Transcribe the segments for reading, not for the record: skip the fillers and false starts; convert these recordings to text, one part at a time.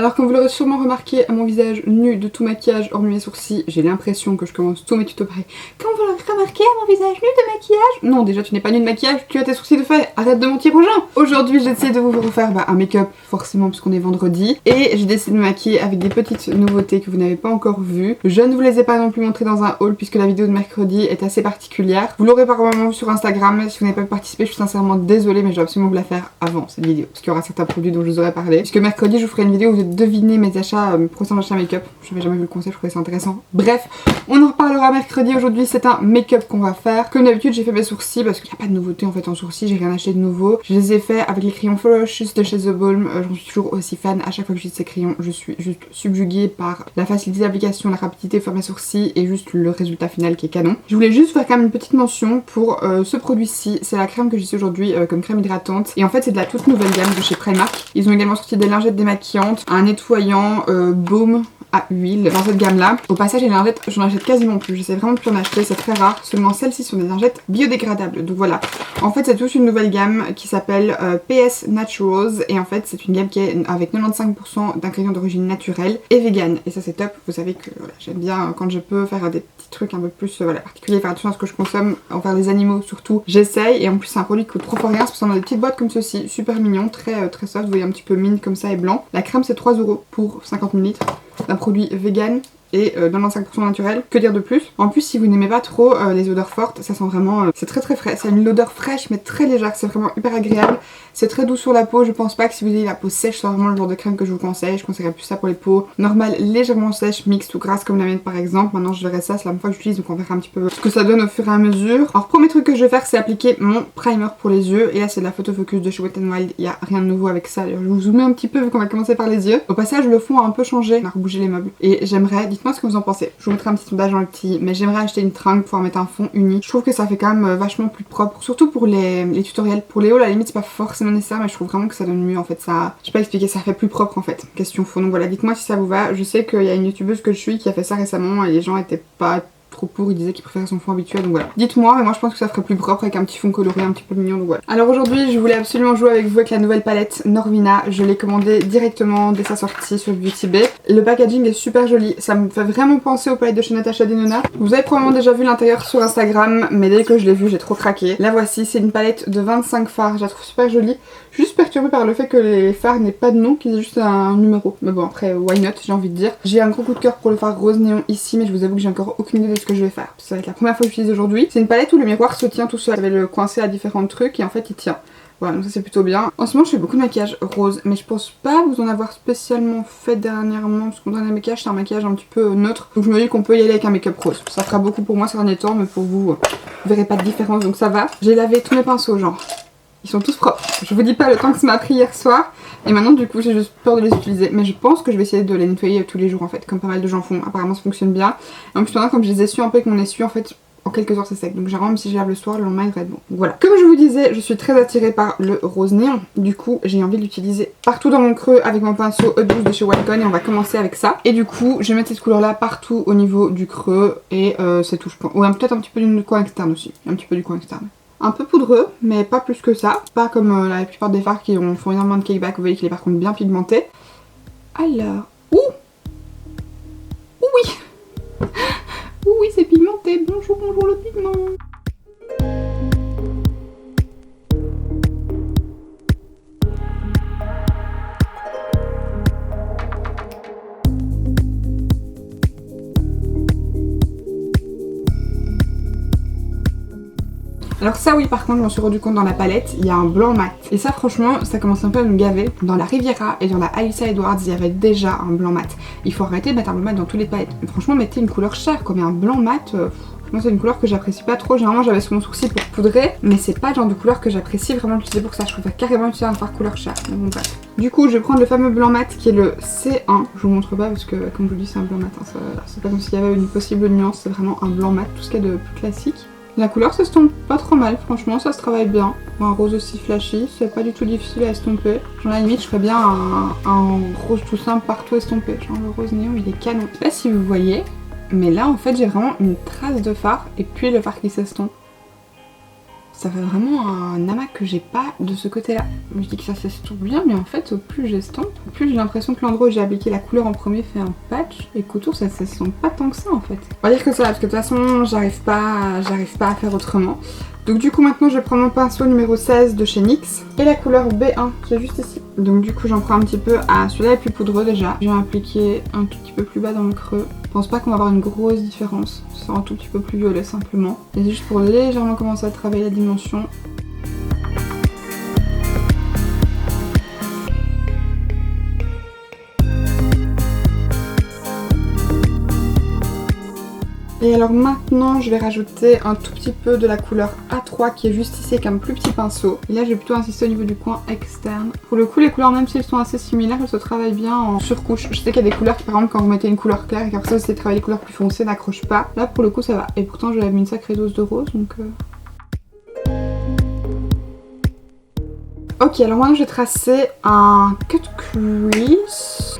Alors comme vous l'aurez sûrement remarqué à mon visage nu de tout maquillage hormis mes sourcils, j'ai l'impression que je commence tous mes tutos pareil. Comme vous l'aurez remarqué à mon visage nu de maquillage... Non déjà tu n'es pas nu de maquillage, tu as tes sourcils de fait, arrête de mentir aux gens. Aujourd'hui j'ai décidé de vous refaire un make-up forcément puisqu'on est vendredi. Et j'ai décidé de me maquiller avec des petites nouveautés que vous n'avez pas encore vues. Je ne vous les ai pas non plus montrées dans un haul puisque la vidéo de mercredi est assez particulière. Vous l'aurez probablement vu sur Instagram, si vous n'avez pas participé je suis sincèrement désolée mais je dois absolument vous la faire avant cette vidéo. Parce qu'il y aura certains produits dont je vous aurais parlé. Puisque mercredi je vous ferai une vidéo où vous devinez mes achats, mes prochains achats make-up. Je n'avais jamais vu le concept, je trouvais ça intéressant. Bref, on en reparlera mercredi. Aujourd'hui c'est un make-up qu'on va faire. Comme d'habitude j'ai fait mes sourcils parce qu'il n'y a pas de nouveauté en fait en sourcils, j'ai rien acheté de nouveau. Je les ai fait avec les crayons Ferocious de chez The Balm. J'en suis toujours aussi fan. À chaque fois que j'utilise ces crayons, je suis juste subjuguée par la facilité d'application, la rapidité de faire mes sourcils et juste le résultat final qui est canon. Je voulais juste faire quand même une petite mention pour ce produit-ci. C'est la crème que j'ai aujourd'hui comme crème hydratante. Et en fait c'est de la toute nouvelle gamme de chez Primark. Ils ont également sorti des lingettes démaquillantes, un nettoyant baume à huile dans cette gamme là. Au passage les lingettes j'en achète quasiment plus, j'essaie vraiment de plus en acheter, c'est très rare, seulement celles-ci sont des lingettes biodégradables. Donc voilà, en fait c'est toute une nouvelle gamme qui s'appelle PS Naturals et en fait c'est une gamme qui est avec 95% d'ingrédients d'origine naturelle et vegan et ça c'est top. Vous savez que voilà, j'aime bien quand je peux faire des petits trucs un peu plus voilà, particuliers, faire attention à ce que je consomme envers les animaux surtout, j'essaye. Et en plus c'est un produit qui coûte trop rien, c'est dans des petites boîtes comme ceci, super mignon, très soft, vous voyez un petit peu mine comme ça et blanc. La crème c'est 3 € pour 50 ml d'un produit vegan et 95% naturel, que dire de plus. En plus si vous n'aimez pas trop les odeurs fortes, ça sent vraiment, c'est très frais, ça a une odeur fraîche mais très légère, c'est vraiment hyper agréable, c'est très doux sur la peau. Je pense pas que si vous avez la peau sèche c'est vraiment le genre de crème que je vous conseille, je conseillerais plus ça pour les peaux normales, légèrement sèches, mixtes ou grasses comme la mienne par exemple. Maintenant je verrai ça, c'est la première fois que j'utilise donc on verra un petit peu ce que ça donne au fur et à mesure. Alors premier truc que je vais faire c'est appliquer mon primer pour les yeux et là c'est de la Photo Focus de chez Wet n Wild, il y a rien de nouveau avec ça, je vais vous zoomer un petit peu vu qu'on va commencer par les yeux. Au passage le fond a un peu changé, on a rebougé les meubles et j'aimerais, dites-moi ce que vous en pensez. Je vous mettrai un petit sondage dans le petit, mais j'aimerais acheter une tringle pour pouvoir mettre un fond uni. Je trouve que ça fait quand même vachement plus propre, surtout pour les tutoriels. Pour les hauls à la limite c'est pas forcément nécessaire mais je trouve vraiment que ça donne mieux en fait, ça, je sais pas expliquer, ça fait plus propre en fait, question fond. Donc voilà, dites-moi si ça vous va. Je sais qu'il y a une youtubeuse que je suis qui a fait ça récemment et les gens étaient pas trop pour, il disait qu'il préférait son fond habituel, donc voilà. Dites-moi, mais moi je pense que ça ferait plus propre avec un petit fond coloré un petit peu mignon, donc voilà. Alors aujourd'hui je voulais absolument jouer avec vous avec la nouvelle palette Norvina, je l'ai commandée directement dès sa sortie sur Beauty Bay. Le packaging est super joli, ça me fait vraiment penser aux palettes de chez Natasha Denona. Vous avez probablement déjà vu l'intérieur sur Instagram, mais dès que je l'ai vu j'ai trop craqué. La voici, c'est une palette de 25 fards, je la trouve super jolie. Je suis juste perturbée par le fait que les fards n'aient pas de nom, qu'ils aient juste un numéro. Mais bon après, why not, j'ai envie de dire. J'ai un gros coup de cœur pour le fard rose néon ici, mais je vous avoue que j'ai encore aucune idée de ce que je vais faire. Ça va être la première fois que j'utilise aujourd'hui. C'est une palette où le miroir se tient tout seul. Je vais le coincer à différents trucs et en fait il tient. Voilà, donc ça c'est plutôt bien. En ce moment je fais beaucoup de maquillage rose, mais je pense pas vous en avoir spécialement fait dernièrement, parce qu'on dernier maquillage c'est un maquillage un petit peu neutre. Donc je me dis qu'on peut y aller avec un make-up rose. Ça fera beaucoup pour moi ces derniers temps, mais pour vous, vous verrez pas de différence, donc ça va. J'ai lavé tous mes pinceaux, genre. Ils sont tous propres. Je vous dis pas le temps que ça m'a pris hier soir. Et maintenant du coup j'ai juste peur de les utiliser. Mais je pense que je vais essayer de les nettoyer tous les jours en fait. Comme pas mal de gens font. Apparemment ça fonctionne bien. Et en plus maintenant comme je les essuie un peu avec mon essuie en fait, en quelques heures c'est sec. Donc généralement même si je lave le soir, le lendemain il devrait être bon. Donc, voilà. Comme je vous disais, je suis très attirée par le rose néon. Du coup j'ai envie de l'utiliser partout dans mon creux avec mon pinceau Hot 12 de chez Wacom. Et on va commencer avec ça. Et du coup je vais mettre cette couleur là partout au niveau du creux. Et c'est tout je pense. Ou peut-être un petit peu du coin externe aussi. Un petit peu du coin externe. Un peu poudreux, mais pas plus que ça. Pas comme la plupart des fards qui font énormément de cake back. Vous voyez qu'il est par contre bien pigmenté. Alors... Ouh oui. Oui, c'est pigmenté. Bonjour, bonjour le pigment. Alors ça oui par contre je m'en suis rendu compte dans la palette, il y a un blanc mat. Et ça franchement ça commence un peu à me gaver. Dans la Riviera et dans la Alyssa Edwards il y avait déjà un blanc mat. Il faut arrêter de mettre un blanc mat dans toutes les palettes. Mais franchement mettez une couleur chère comme un blanc mat. Moi c'est une couleur que j'apprécie pas trop. Généralement j'avais sur mon sourcil pour poudrer. Mais c'est pas le genre de couleur que j'apprécie vraiment utiliser pour ça. Je préfère carrément utiliser un fard couleur chère. Donc, bon, bref. Du coup je vais prendre le fameux blanc mat qui est le C1. Je vous montre pas parce que comme je vous dis c'est un blanc mat. Hein. C'est pas comme s'il y avait une possible nuance. C'est vraiment un blanc mat. Tout ce qu'il y a de plus classique. La couleur s'estompe pas trop mal, franchement ça se travaille bien. Un rose aussi flashy, c'est pas du tout difficile à estomper. Genre à la limite je ferais bien un rose tout simple partout estompé. Genre le rose néon il est canon. Je sais pas si vous voyez, mais là en fait j'ai vraiment une trace de fard et puis le fard qui s'estompe. Ça fait vraiment un amas que j'ai pas de ce côté-là. Je dis que ça s'estompe bien, mais en fait, au plus j'estompe, au plus j'ai l'impression que l'endroit où j'ai appliqué la couleur en premier fait un patch et qu'autour ça s'estompe pas tant que ça en fait. On va dire que ça va, parce que de toute façon, j'arrive pas à faire autrement. Donc du coup maintenant je vais prendre mon pinceau numéro 16 de chez NYX et la couleur B1 qui est juste ici. Donc du coup j'en prends un petit peu à celui-là est plus poudreux déjà. Je vais appliquer un tout petit peu plus bas dans le creux. Je pense pas qu'on va avoir une grosse différence. C'est un tout petit peu plus violet simplement. Et c'est juste pour légèrement commencer à travailler la dimension. Et alors maintenant je vais rajouter un tout petit peu de la couleur A3 qui est juste ici avec un plus petit pinceau. Et là je vais plutôt insister au niveau du coin externe. Pour le coup les couleurs même si elles sont assez similaires elles se travaillent bien en surcouche. Je sais qu'il y a des couleurs qui par exemple quand vous mettez une couleur claire et qu'après ça vous essayez de travailler les couleurs plus foncées n'accrochent pas. Là pour le coup ça va. Et pourtant j'avais mis une sacrée dose de rose donc... Ok alors maintenant je vais tracer un cut crease.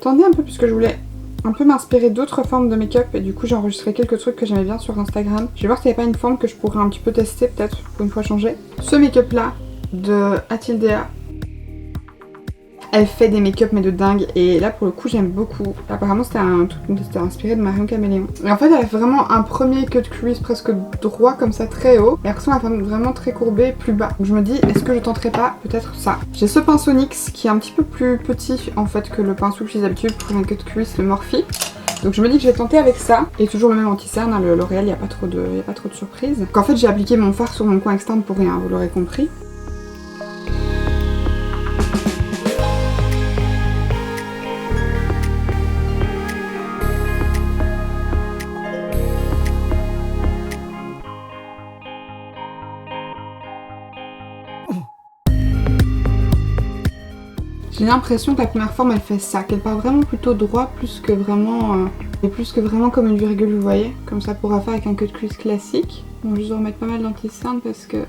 Attendez un peu puisque je voulais... un peu m'inspirer d'autres formes de make-up et du coup j'ai enregistré quelques trucs que j'aimais bien sur Instagram. Je vais voir s'il n'y a pas une forme que je pourrais un petit peu tester peut-être pour une fois changer. Ce make-up là de Atildea, elle fait des make-up mais de dingue et là pour le coup j'aime beaucoup. Apparemment c'était un truc qui était inspiré de Marion Caméléon. Et en fait elle a vraiment un premier cut crease presque droit comme ça très haut et après ça elle a vraiment très courbé plus bas. Donc je me dis est-ce que je tenterai pas peut-être ça. J'ai ce pinceau NYX qui est un petit peu plus petit en fait que le pinceau que j'ai d'habitude pour un cut crease, le Morphe. Donc je me dis que je vais tenter avec ça. Et toujours le même anti-cerne, hein, le L'Oréal, il n'y a pas trop de surprises. Donc en fait j'ai appliqué mon fard sur mon coin externe pour rien, vous l'aurez compris. J'ai l'impression que la première forme elle fait ça, qu'elle part vraiment plutôt droit plus que vraiment comme une virgule, vous voyez, comme ça pourra faire avec un cut crease classique. Bon, je vais remettre pas mal d'anti-cerne parce que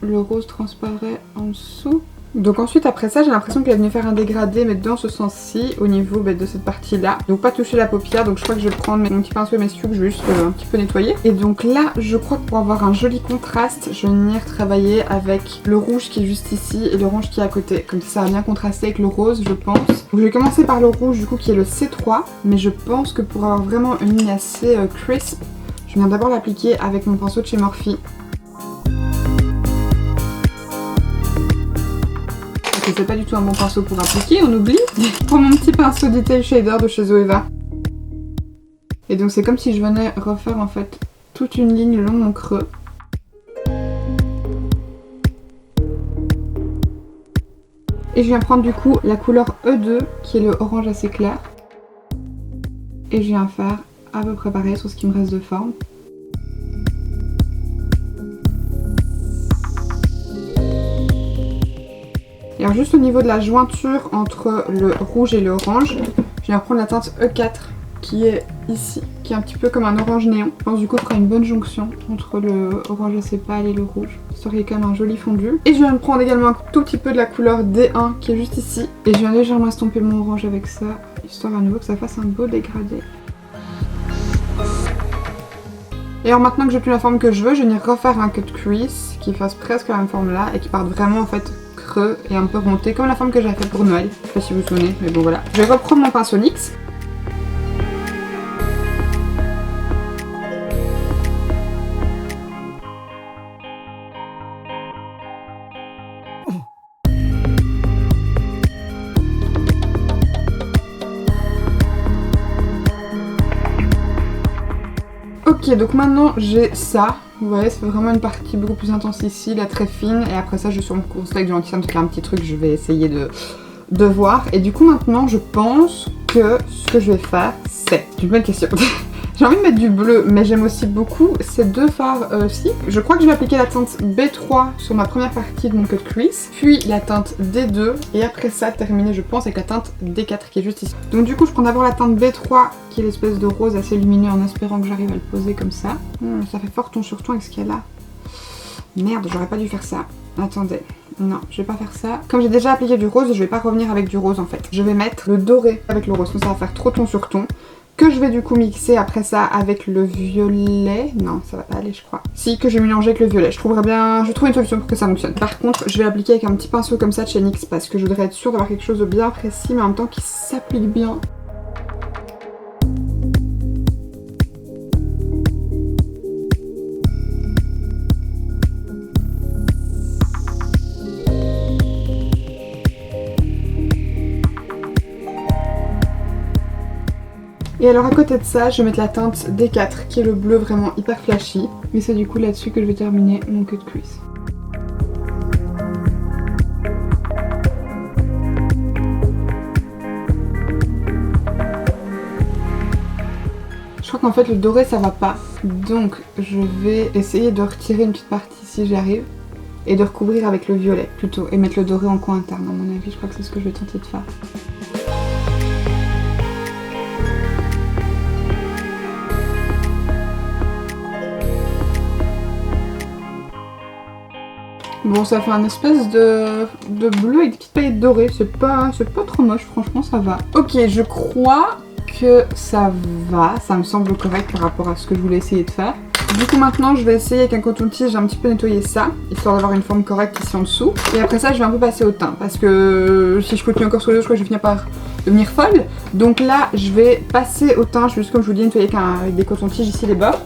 le rose transparaît en dessous. Donc ensuite après ça j'ai l'impression qu'elle est venue faire un dégradé mais dans ce sens-ci au niveau de cette partie là. Donc pas toucher la paupière, donc je crois que je vais prendre mon petit pinceau et mes sioux que je vais juste un petit peu nettoyer. Et donc là je crois que pour avoir un joli contraste je vais venir travailler avec le rouge qui est juste ici et l'orange qui est à côté. Comme ça va bien contraster avec le rose je pense. Donc je vais commencer par le rouge du coup qui est le C3 mais je pense que pour avoir vraiment une ligne assez crisp je viens d'abord l'appliquer avec mon pinceau de chez Morphe. C'est pas du tout un bon pinceau pour appliquer, on oublie. Pour mon petit pinceau Detail Shader de chez Zoeva. Et donc c'est comme si je venais refaire en fait toute une ligne le long de mon creux. Et je viens prendre du coup la couleur E2 qui est le orange assez clair. Et je viens faire à peu près pareil sur ce qui me reste de forme. Et alors juste au niveau de la jointure entre le rouge et le orange, je viens prendre la teinte E4 qui est ici, qui est un petit peu comme un orange néon. Je pense du coup fera une bonne jonction entre le orange assez pâle et le rouge. Ça aurait quand même un joli fondu. Et je viens de prendre également un tout petit peu de la couleur D1 qui est juste ici. Et je viens légèrement estomper mon orange avec ça, histoire à nouveau que ça fasse un beau dégradé. Et alors maintenant que j'ai plus la forme que je veux, je vais venir refaire un cut crease qui fasse presque la même forme là et qui parte vraiment en fait creux et un peu monté comme la forme que j'avais fait pour Noël. Je sais pas si vous vous souvenez, mais bon voilà. Je vais reprendre mon pinceau NYX. Ok, donc maintenant j'ai ça. Vous voyez, ça fait vraiment une partie beaucoup plus intense ici, là très fine. Et après ça, je vais sur mon concept avec du anti-cerne, parce qu'il y a un petit truc que je vais essayer de voir. Et du coup, maintenant, je pense que ce que je vais faire, c'est une bonne question. J'ai envie de mettre du bleu, mais j'aime aussi beaucoup ces deux fards-ci. Je crois que je vais appliquer la teinte B3 sur ma première partie de mon cut crease, puis la teinte D2, et après ça, terminer, je pense, avec la teinte D4 qui est juste ici. Donc du coup, je prends d'abord la teinte B3, qui est l'espèce de rose assez lumineux, en espérant que j'arrive à le poser comme ça. Ça fait fort ton sur ton avec ce qu'il y a là. Merde, j'aurais pas dû faire ça. Attendez. Non, je vais pas faire ça. Comme j'ai déjà appliqué du rose, je vais pas revenir avec du rose en fait. Je vais mettre le doré avec le rose, sinon ça va faire trop ton sur ton. que je vais du coup mixer après ça avec le violet. Non, ça va pas aller je crois. Si, que je vais mélanger avec le violet. Je trouve une solution pour que ça fonctionne. Par contre, je vais l'appliquer avec un petit pinceau comme ça de chez NYX parce que je voudrais être sûre d'avoir quelque chose de bien précis mais en même temps qui s'applique bien. Et alors à côté de ça, je vais mettre la teinte D4 qui est le bleu vraiment hyper flashy. Mais c'est du coup là-dessus que je vais terminer mon queue de cuisse. Je crois qu'en fait le doré ça va pas. Donc je vais essayer de retirer une petite partie si j'y arrive. Et de recouvrir avec le violet plutôt. Et mettre le doré en coin interne à mon avis. Je crois que c'est ce que je vais tenter de faire. Bon, ça fait un espèce de bleu avec des petites paillettes dorées. C'est pas trop moche, franchement, ça va. Ok, je crois que ça va. Ça me semble correct par rapport à ce que je voulais essayer de faire. Du coup, maintenant, je vais essayer avec un coton-tige un petit peu nettoyer ça, histoire d'avoir une forme correcte ici en dessous. Et après ça, je vais un peu passer au teint, parce que si je continue encore sur les deux, je crois que je vais finir par devenir folle. Donc là, je vais passer au teint. Je vais juste, comme je vous dis, nettoyer avec des cotons-tiges ici les bords.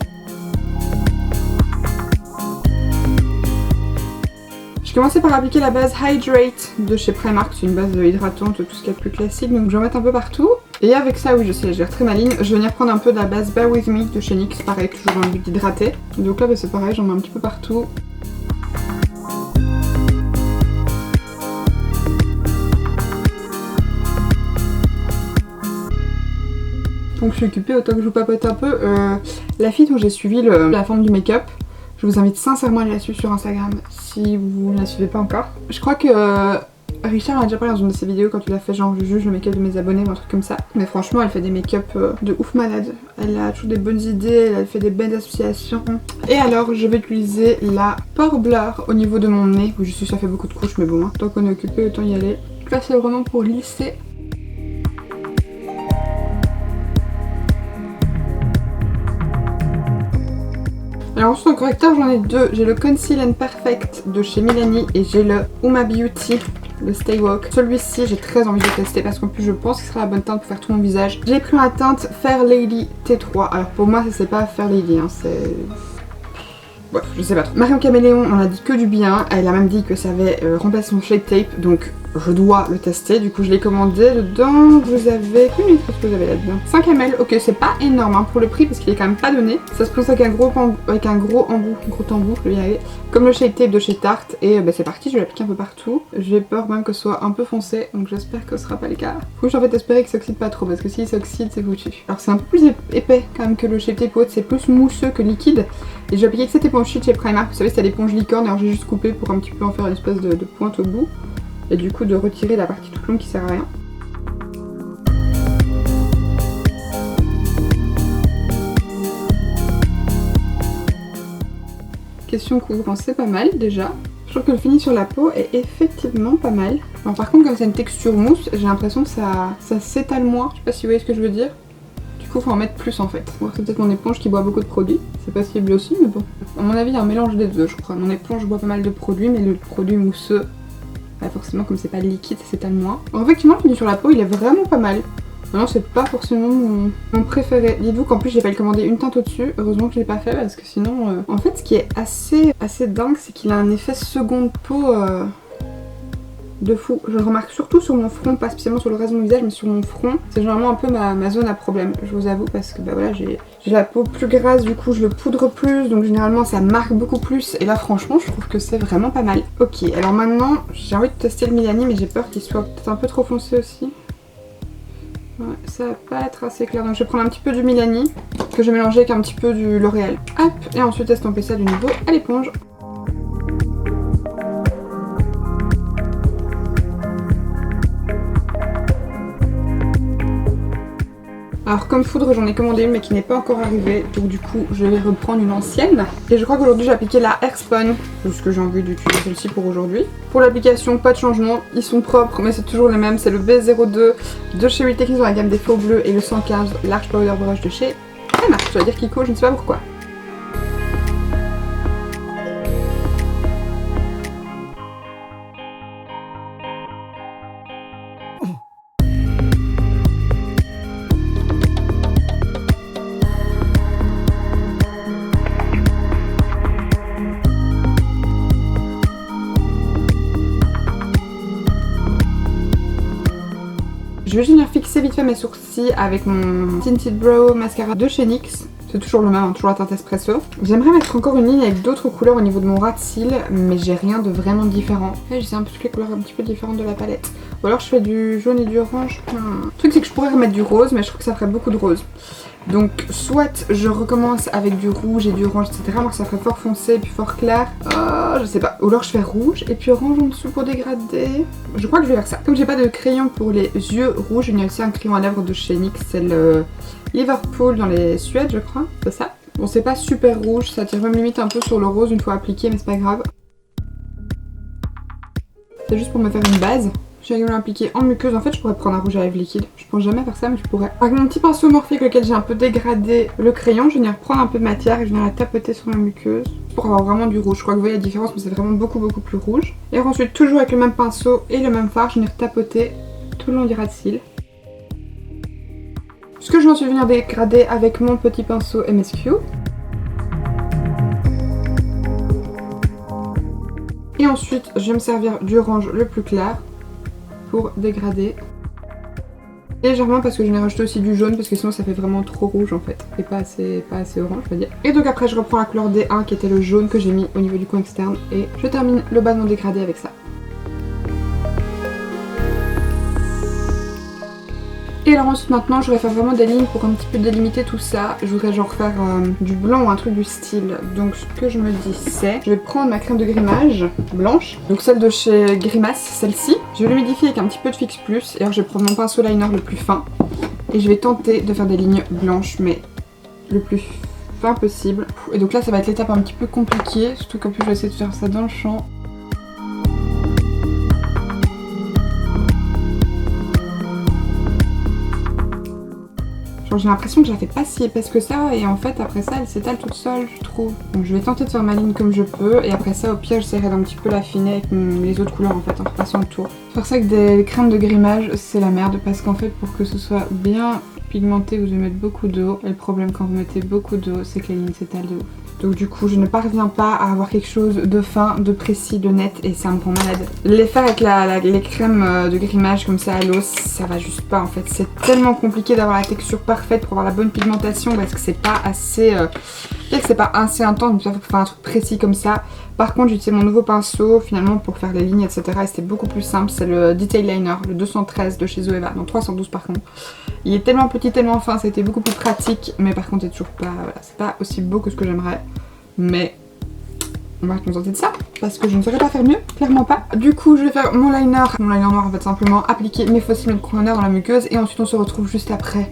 Je vais commencer par appliquer la base Hydrate de chez Primark, c'est une base hydratante, tout ce qu'il y a de plus classique, donc je vais en mettre un peu partout. Et avec ça, oui je sais, je gère très maligne, je vais venir prendre un peu de la base Bear With Me de chez NYX, pareil, toujours dans le but d'hydrater. Donc là bah, c'est pareil, j'en mets un petit peu partout. Donc je suis occupée, autant que je vous papote un peu. La fille dont j'ai suivi la forme du make-up, je vous invite sincèrement à aller la suivre sur Instagram si vous ne la suivez pas encore. Je crois que Richard en a déjà parlé dans une de ses vidéos quand il a fait genre je juge le make-up de mes abonnés ou un truc comme ça. Mais franchement elle fait des make-up de ouf malade. Elle a toujours des bonnes idées, elle fait des belles associations. Et alors je vais utiliser la Pore Blur au niveau de mon nez. Je sais que ça fait beaucoup de couches mais bon, hein, tant qu'on est occupé autant y aller. Là c'est vraiment pour lisser. Alors ensuite en correcteur j'en ai deux, j'ai le Conceal and Perfect de chez Milani et j'ai le Uma Beauty, le Stay Woke. Celui-ci j'ai très envie de le tester parce qu'en plus je pense qu'il sera la bonne teinte pour faire tout mon visage. J'ai pris la teinte Fair Lady T3, alors pour moi ça c'est pas Fair Lady, hein, c'est... Bref, je sais pas trop. Marion Caméléon, on a dit que du bien, elle a même dit que ça avait remplacé son Shape Tape, donc je dois le tester, du coup je l'ai commandé. Dedans, vous avez... Combien de que vous avez là-dedans 5 ml, ok c'est pas énorme hein, pour le prix parce qu'il est quand même pas donné. Ça se pose avec un gros embout, je vais y arriver, comme le Shape Tape de chez Tarte. Et bah, c'est parti, je vais l'appliquer un peu partout. J'ai peur même que ce soit un peu foncé, donc j'espère que ce sera pas le cas. Faut en fait espérer qu'il s'oxyde pas trop, parce que s'il s'oxyde c'est foutu. Alors c'est un peu plus épais quand même que le Shape Tape ou autre, c'est plus mousseux que liquide. Et j'ai appliqué cette éponge chez Primark, vous savez c'est l'éponge licorne, alors j'ai juste coupé pour un petit peu en faire une espèce de pointe au bout. Et du coup de retirer la partie toute longue qui sert à rien. Question couvrant, c'est pas mal déjà. Je trouve que le fini sur la peau est effectivement pas mal. Alors par contre comme c'est une texture mousse, j'ai l'impression que ça s'étale moins. Je sais pas si vous voyez ce que je veux dire. Du coup faut en mettre plus en fait. Bon, c'est peut-être mon éponge qui boit beaucoup de produits. C'est possible aussi mais bon. À mon avis il y a un mélange des deux je crois. Mon éponge boit pas mal de produits mais le produit mousseux, bah forcément comme c'est pas liquide ça s'étale moins. Alors, effectivement le fini sur la peau il est vraiment pas mal. Maintenant c'est pas forcément mon préféré. Dites-vous qu'en plus j'ai pas commandé une teinte au-dessus. Heureusement que je l'ai pas fait parce que sinon... En fait ce qui est assez dingue c'est qu'il a un effet seconde peau de fou. Je le remarque surtout sur mon front, pas spécialement sur le reste de mon visage mais sur mon front. C'est généralement un peu ma zone à problème, je vous avoue, parce que bah voilà j'ai la peau plus grasse, du coup je le poudre plus, donc généralement ça marque beaucoup plus. Et là franchement je trouve que c'est vraiment pas mal. Ok, alors maintenant j'ai envie de tester le Milani mais j'ai peur qu'il soit peut-être un peu trop foncé aussi. Ouais, ça va pas être assez clair, donc je vais prendre un petit peu du Milani que je vais mélanger avec un petit peu du L'Oréal. Hop, et ensuite estomper ça du nouveau à l'éponge. Alors comme poudre j'en ai commandé une mais qui n'est pas encore arrivée, donc du coup je vais reprendre une ancienne. Et je crois qu'aujourd'hui j'ai appliqué la Airspun, parce que j'ai envie d'utiliser celle-ci pour aujourd'hui. Pour l'application, pas de changement, ils sont propres mais c'est toujours les mêmes, c'est le B02 de chez Real Techniques dans la gamme des faux bleus et le 115 Large Powder Brush de chez Emma. Je dois dire Kiko, je ne sais pas pourquoi. Je vais juste venir fixer vite fait mes sourcils avec mon Tinted Brow Mascara de chez NYX. C'est toujours le même, hein, toujours la teinte espresso. J'aimerais mettre encore une ligne avec d'autres couleurs au niveau de mon ras de cils, mais j'ai rien de vraiment différent. Et j'essaie un peu toutes les couleurs un petit peu différentes de la palette. Ou alors je fais du jaune et du orange. Le truc c'est que je pourrais remettre du rose, mais je trouve que ça ferait beaucoup de rose. Donc soit je recommence avec du rouge et du orange, etc. Alors ça ferait fort foncé et puis fort clair. Je sais pas. Ou alors je fais rouge et puis orange en dessous pour dégrader. Je crois que je vais faire ça. Comme j'ai pas de crayon pour les yeux rouges, il y a aussi un crayon à lèvres de chez NYX. C'est le Liverpool dans les Suèdes, je crois. C'est ça. Bon, c'est pas super rouge, ça tire même limite un peu sur le rose une fois appliqué, mais c'est pas grave. C'est juste pour me faire une base. J'ai également appliqué en muqueuse. En fait, je pourrais prendre un rouge à lèvres liquide. Je pense jamais faire ça, mais je pourrais. Avec mon petit pinceau Morphe avec lequel j'ai un peu dégradé le crayon, je vais venir prendre un peu de matière et je vais venir la tapoter sur ma muqueuse pour avoir vraiment du rouge. Je crois que vous voyez la différence, mais c'est vraiment beaucoup plus rouge. Et ensuite, toujours avec le même pinceau et le même fard, je vais venir tapoter tout le long du ras de cils. Ce que je vais ensuite venir dégrader avec mon petit pinceau MSQ. Et ensuite, je vais me servir du orange le plus clair pour dégrader. Légèrement parce que je vais rajouter aussi du jaune parce que sinon ça fait vraiment trop rouge en fait. Et pas assez orange je veux dire. Et donc après je reprends la couleur D1 qui était le jaune que j'ai mis au niveau du coin externe. Et je termine le bas de mon dégradé avec ça. Et alors ensuite maintenant je vais faire vraiment des lignes pour un petit peu délimiter tout ça. Je voudrais genre faire du blanc ou un truc du style. Donc ce que je me dis c'est, je vais prendre ma crème de grimage blanche. Donc celle de chez Grimace, celle-ci. Je vais l'humidifier avec un petit peu de Fix Plus. Et alors je vais prendre mon pinceau liner le plus fin. Et je vais tenter de faire des lignes blanches mais le plus fin possible. Et donc là ça va être l'étape un petit peu compliquée. Surtout qu'en plus je vais essayer de faire ça dans le champ. J'ai l'impression que je la fais pas si épaisse que ça et en fait après ça elle s'étale toute seule je trouve. Donc je vais tenter de faire ma ligne comme je peux et après ça au pire j'essaierai d'un petit peu l'affiner avec les autres couleurs en fait en repassant le tour. Faire ça avec des crèmes de grimage c'est la merde parce qu'en fait pour que ce soit bien pigmenté vous devez mettre beaucoup d'eau et le problème quand vous mettez beaucoup d'eau c'est que les lignes s'étalent de ouf. Donc du coup je ne parviens pas à avoir quelque chose de fin, de précis, de net et ça me rend malade. Les faire avec les crèmes de grimage comme ça à l'eau, ça va juste pas en fait. C'est tellement compliqué d'avoir la texture parfaite pour avoir la bonne pigmentation parce que c'est pas assez... c'est pas assez intense, donc ça faut faire un truc précis comme ça. Par contre j'utilise mon nouveau pinceau finalement pour faire les lignes etc et c'était beaucoup plus simple. C'est le Detail Liner, le 213 de chez Zoeva, non 312 par contre. Il est tellement petit, tellement fin, ça a été beaucoup plus pratique mais par contre c'est toujours pas, voilà, c'est pas aussi beau que ce que j'aimerais. Mais on va se contenter de ça parce que je ne saurais pas faire mieux, clairement pas. Du coup je vais faire mon liner noir en fait simplement, appliquer mes faux cils de corner dans la muqueuse et ensuite on se retrouve juste après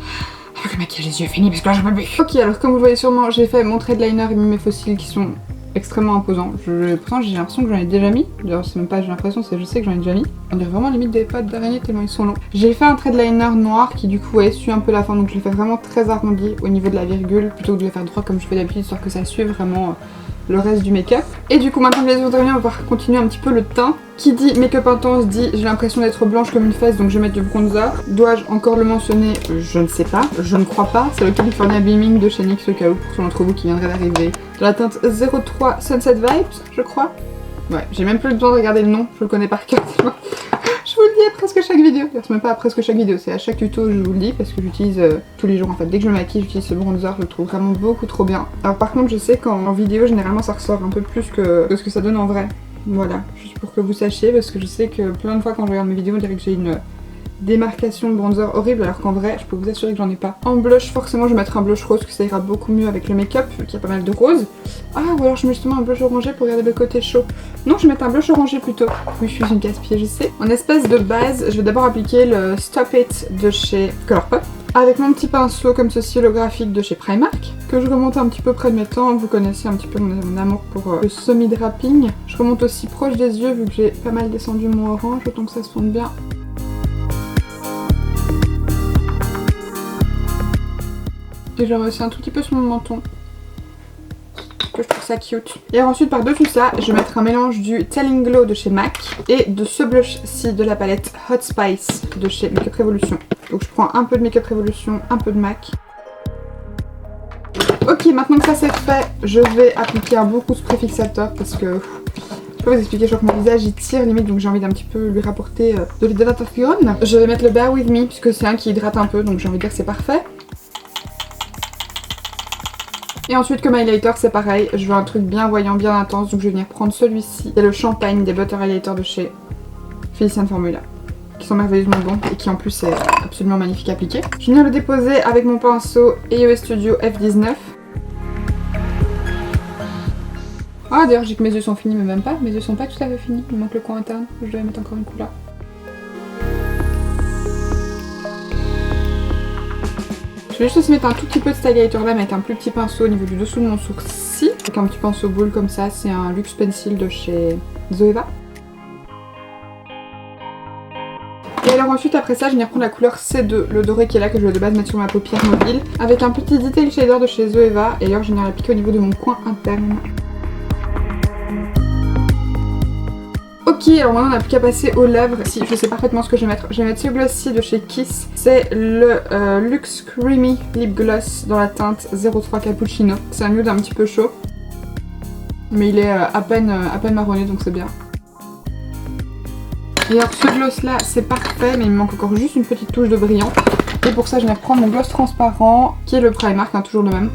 avec le maquillage des yeux fini parce que là j'en peux plus. Ok alors comme vous voyez sûrement j'ai fait mon trait de liner et mis mes faux cils qui sont extrêmement imposants. Pourtant j'ai l'impression que j'en ai déjà mis, d'ailleurs c'est même pas j'ai l'impression, c'est je sais que j'en ai déjà mis. On dirait vraiment limite des pattes d'araignée tellement ils sont longs. J'ai fait un trait de liner noir qui du coup suit un peu la forme donc je l'ai fait vraiment très arrondi au niveau de la virgule plutôt que de le faire droit comme je fais d'habitude histoire que ça suive vraiment le reste du make-up. Et du coup maintenant que les yeux sont terminés on va continuer un petit peu le teint. Qui dit make-up intense dit j'ai l'impression d'être blanche comme une fesse donc je vais mettre du bronzer. Dois-je encore le mentionner? Je ne sais pas, je ne crois pas. C'est le California Beaming de chez NYX au cas où pour ceux d'entre vous qui viendraient d'arriver. De la teinte 03 Sunset Vibes je crois. Ouais j'ai même plus besoin de regarder le nom, je le connais par cœur. Je vous le dis à presque chaque vidéo. C'est même pas à presque chaque vidéo, c'est à chaque tuto je vous le dis parce que j'utilise tous les jours en fait. Dès que je me maquille j'utilise ce bronzer, je le trouve vraiment beaucoup trop bien. Alors par contre je sais qu'en vidéo généralement ça ressort un peu plus que ce que ça donne en vrai. Voilà, juste pour que vous sachiez parce que je sais que plein de fois quand je regarde mes vidéos on dirait que j'ai une démarcation de bronzer horrible alors qu'en vrai je peux vous assurer que j'en ai pas. En blush forcément je vais mettre un blush rose que ça ira beaucoup mieux avec le make-up qui a pas mal de rose. Ah ou alors je mets justement un blush orangé pour garder le côté chaud. Non je vais mettre un blush orangé plutôt. Oui je suis une casse-pied je sais. En espèce de base je vais d'abord appliquer le Stop It de chez Colourpop. avec mon petit pinceau comme ceci holographique de chez Primark, que je remonte un petit peu près de mes tempes. Vous connaissez un petit peu mon amour pour le semi-draping. Je remonte aussi proche des yeux vu que j'ai pas mal descendu mon orange, autant que ça se fonde bien. Et je remets aussi un tout petit peu sur mon menton. Je trouve ça cute. Et ensuite par-dessus ça, je vais mettre un mélange du Telling Glow de chez MAC et de ce blush-ci de la palette Hot Spice de chez Makeup Revolution. Donc je prends un peu de Makeup Revolution, un peu de MAC. Ok, maintenant que ça c'est fait, je vais appliquer un bon coup de spray fixateur parce que je peux vous expliquer, je crois que mon visage il tire limite, donc j'ai envie d'un petit peu lui rapporter de l'hydratation. Je vais mettre le Bear With Me puisque c'est un qui hydrate un peu, donc j'ai envie de dire que c'est parfait. Et ensuite comme highlighter c'est pareil, je veux un truc bien voyant, bien intense, donc je vais venir prendre celui-ci. C'est le Champagne des Butter Highlighter de chez Felician Formula, qui sont merveilleusement bons et qui en plus est absolument magnifique à appliquer. Je vais venir le déposer avec mon pinceau EOS Studio F19. Ah d'ailleurs j'ai que mes yeux sont finis, mais même pas, mes yeux sont pas tout à fait finis, il me manque le coin interne, je dois mettre encore une couleur. Je vais juste aussi mettre un tout petit peu de cet highlighter là, mais avec un plus petit pinceau au niveau du dessous de mon sourcil. Avec un petit pinceau boule comme ça, c'est un Luxe Pencil de chez Zoeva. Et alors ensuite après ça, je vais venir prendre la couleur C2, le doré qui est là, que je vais de base mettre sur ma paupière mobile. Avec un petit detail shader de chez Zoeva, et alors je vais venir l'appliquer au niveau de mon coin interne. Ok, alors maintenant on n'a plus qu'à passer aux lèvres. Si, je sais parfaitement ce que je vais mettre. Je vais mettre ce gloss-ci de chez Kiss. C'est le Luxe Creamy Lip Gloss dans la teinte 03 Cappuccino. C'est un nude un petit peu chaud. Mais il est à peine marronné, donc c'est bien. Et alors ce gloss là, c'est parfait, mais il me manque encore juste une petite touche de brillant. Et pour ça, je vais reprendre mon gloss transparent, qui est le Primark, hein, toujours le même.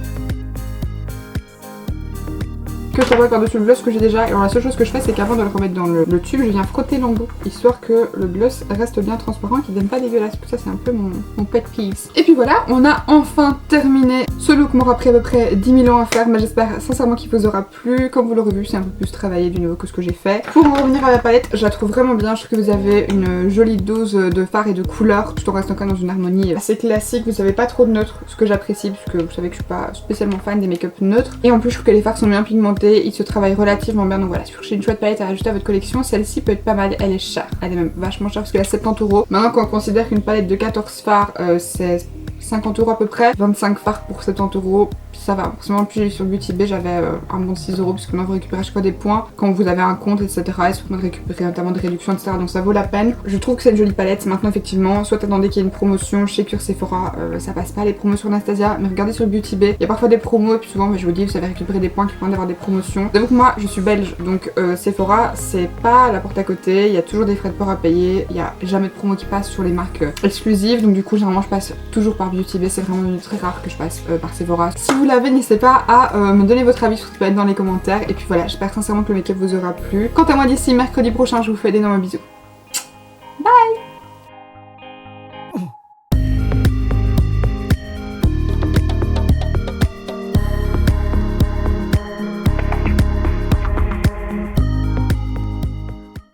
Que je revois par-dessus le gloss que j'ai déjà. Et alors la seule chose que je fais, c'est qu'avant de le remettre dans le tube, je viens frotter l'embout, histoire que le gloss reste bien transparent et qu'il ne devienne pas dégueulasse. Ça c'est un peu mon pet peeve. Et puis voilà, on a enfin terminé. Ce look m'aura pris à peu près 10 000 ans à faire, mais j'espère sincèrement qu'il vous aura plu. Comme vous l'aurez vu, c'est un peu plus travaillé du nouveau que ce que j'ai fait. Pour en revenir à la palette, je la trouve vraiment bien. Je trouve que vous avez une jolie dose de fard et de couleurs, tout en restant quand même dans une harmonie assez classique. Vous n'avez pas trop de neutre, ce que j'apprécie, puisque vous savez que je suis pas spécialement fan des make-up neutres. Et en plus, je trouve que les fards sont bien pigmentés. Il se travaille relativement bien, donc voilà, si vous cherchez une chouette palette à rajouter à votre collection, celle-ci peut être pas mal. Elle est chère, elle est même vachement chère parce qu'elle est à 70 €. Maintenant quand on considère qu'une palette de 14 fards c'est 50 € à peu près, 25 fards pour 70 €, ça va. Forcément, puis sur Beauty Bay j'avais un bon de 6 € parce que maintenant vous récupérez à chaque fois des points quand vous avez un compte, etc. Et surtout de récupérer notamment des réductions, etc. Donc ça vaut la peine. Je trouve que c'est une jolie palette. Maintenant, effectivement, soit attendez qu'il y ait une promotion chez Cure Sephora, ça passe pas les promos sur Anastasia, mais regardez sur Beauty Bay, il y a parfois des promos et puis souvent, je vous dis, vous savez récupérer des points qui permettent d'avoir des promotions. J'avoue que moi je suis belge, donc Sephora c'est pas à la porte à côté, il y a toujours des frais de port à payer, il y a jamais de promo qui passe sur les marques exclusives, donc du coup généralement je passe toujours par Beauty Bay, c'est vraiment très rare que je passe par Sephora. Si vous l'avez, n'hésitez pas à me donner votre avis sur cette palette dans les commentaires, et puis voilà, j'espère sincèrement que le make-up vous aura plu. Quant à moi, d'ici mercredi prochain, je vous fais d'énormes bisous.